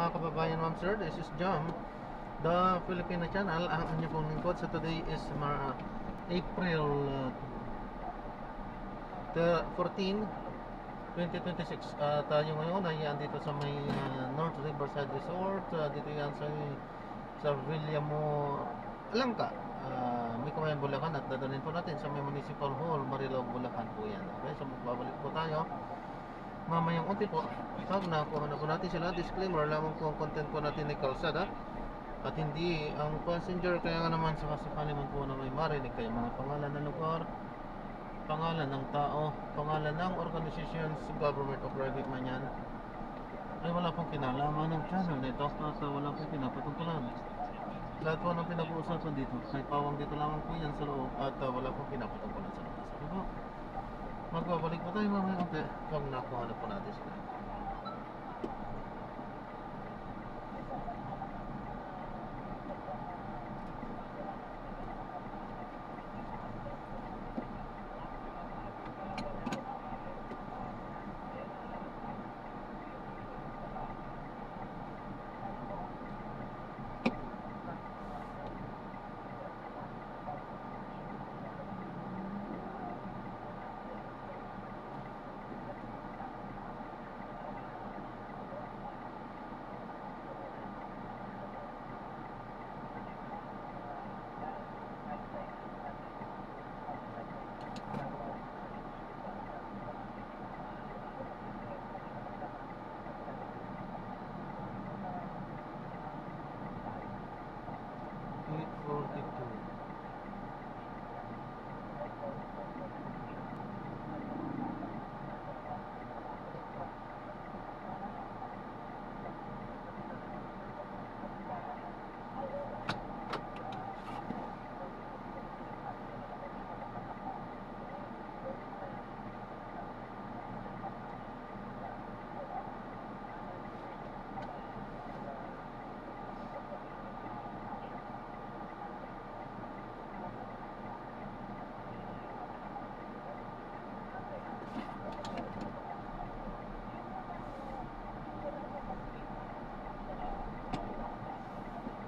mga kababayan, ma'am sir. This is Jam, the Filipino channel. Ang inyo pong lingkod. So today is April 14, 2026. Tayo ngayon ay dito sa may North Riverside Resort. Dito yan sa Villamo, Alangka, Mikawayan, Bulacan. At dadalhin po natin sa may Municipal Hall, Marilao, Bulacan po yan. Okay, so magbabalik po tayo mamayang unti po. Pag nakuha na po natin sila, disclaimer lamang po ang content po natin ay kalsada at hindi ang passenger. Kaya nga naman sakasakali man po na may marinig kayo mga pangalan ng lugar, pangalan ng tao, pangalan ng organizations, government o private man yan, ay wala pong kinalaman ng channel nito at wala pong pinapatungkulan. Lahat po ng pinag-uusapan dito may pawang dito lamang po yan sa loob at wala pong pinapatungkulan sa labas. Okay po, magbabalik po tayo mamaya unti pag nakuha na po natin sila.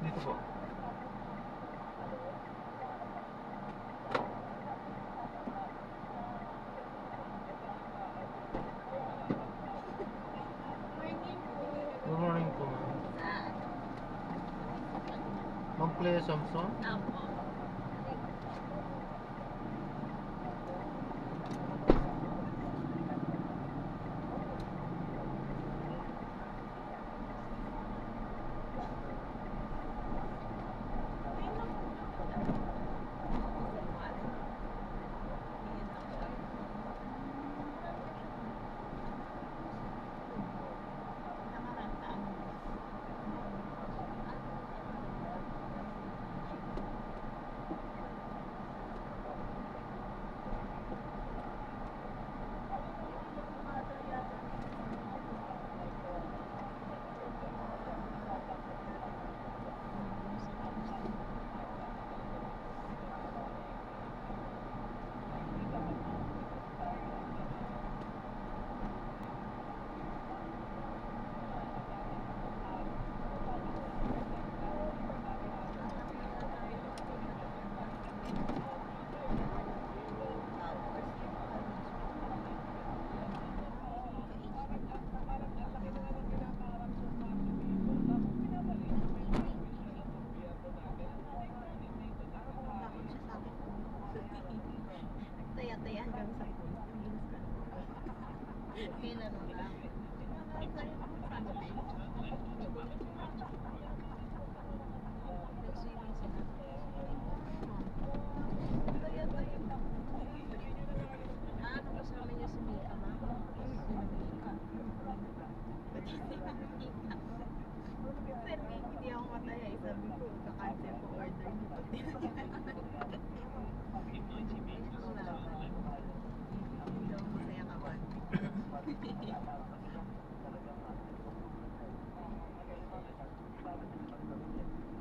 Dito po. Good morning po, ma'am. Ma'am Clea Samson? Apo. Taya-taya hanggang sa kailan mo lang. Taya-taya. Ano kasama niya si Mika, ma'am? Sir, hindi ako mataya. Sabi ko, kakancel ko order niyo. Masaya ka ba?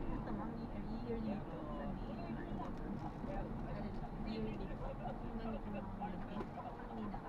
Ito ma'am, yearly ito. Yearly po. Hindi ko naman kanina ka.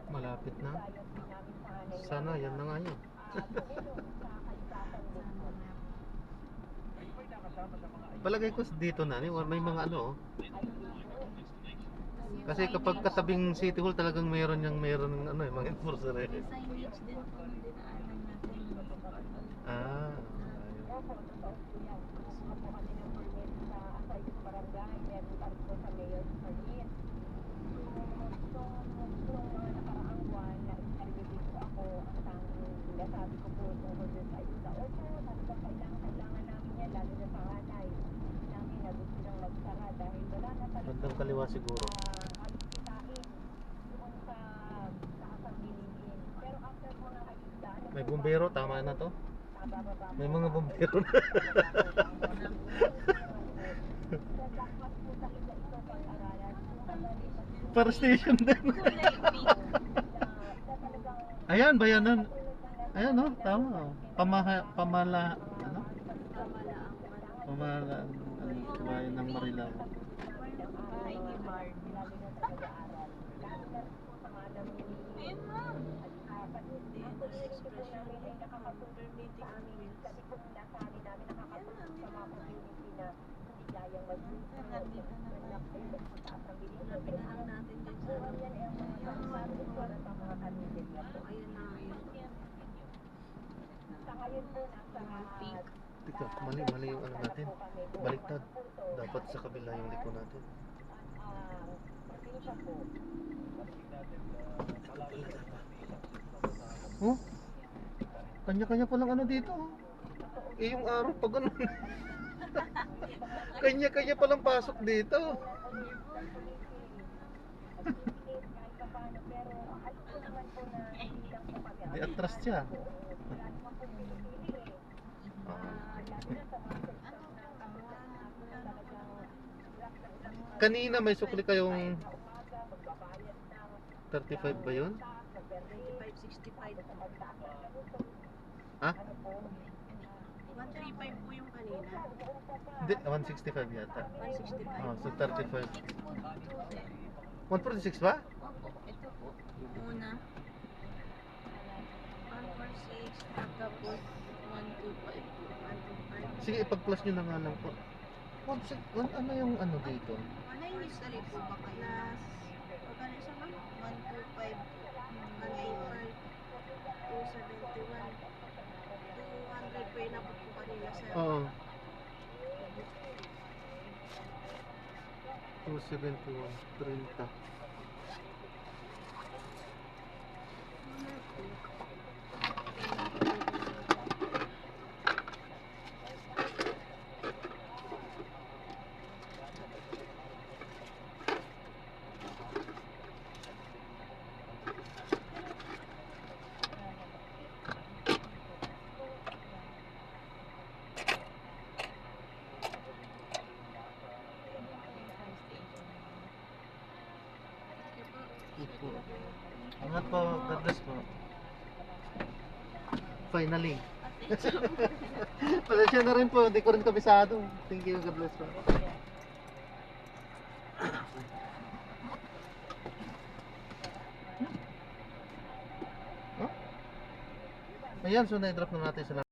Malapit na. Sana yan na nga yun. Palagay ko dito na, may mga ano. Kasi kapag katabing City Hall talagang meron ano eh, mga enforcer eh. May signage din po na dinaanan natin. Ah, bandang kaliwa siguro. May bumbero, tama na to. May mga bumbero na. Para station din. Ayan, bayanan. Ayan no, tama. Pamala, ano? Pamalaang Pamahalaan, bayan ng Marilao. Bahay ni Bard. Ayun ma'am. DNS expression income permitting on wheels. Nandito na tayo. Hanapin na lang natin dyan sa ano. Ayun na yun. Pink. Teka, mali yung ano natin. Baliktad. Dapat sa kabila yung liko natin. Oh? Kanya-kanya palang ano dito. Oh. Eh yung araw pag ano. Kanya-kanya palang pasok dito. Di atras siya. Kanina may sukli kayong 35 ba yun? 35, 65. Ha? 135 po yung kanina. Hindi, 165 yata. 165. Oh, so 35. 146 ba? Opo, ito po. Una. 146. Tapos 125 po. 125. Sige, ipag-plus nyo na nga lang po. Ano yung ano dito? Ano yung history po ba kayo? Magkano isa ma'am? 125. 125. 271. 200 po yun na po kanina sir. Oo. 271, 30. Angat po, God bless po. Finally. Pasensya na rin po, hindi ko rin kabisado. Thank you, God bless po. Ayan, so na-drop na natin sila.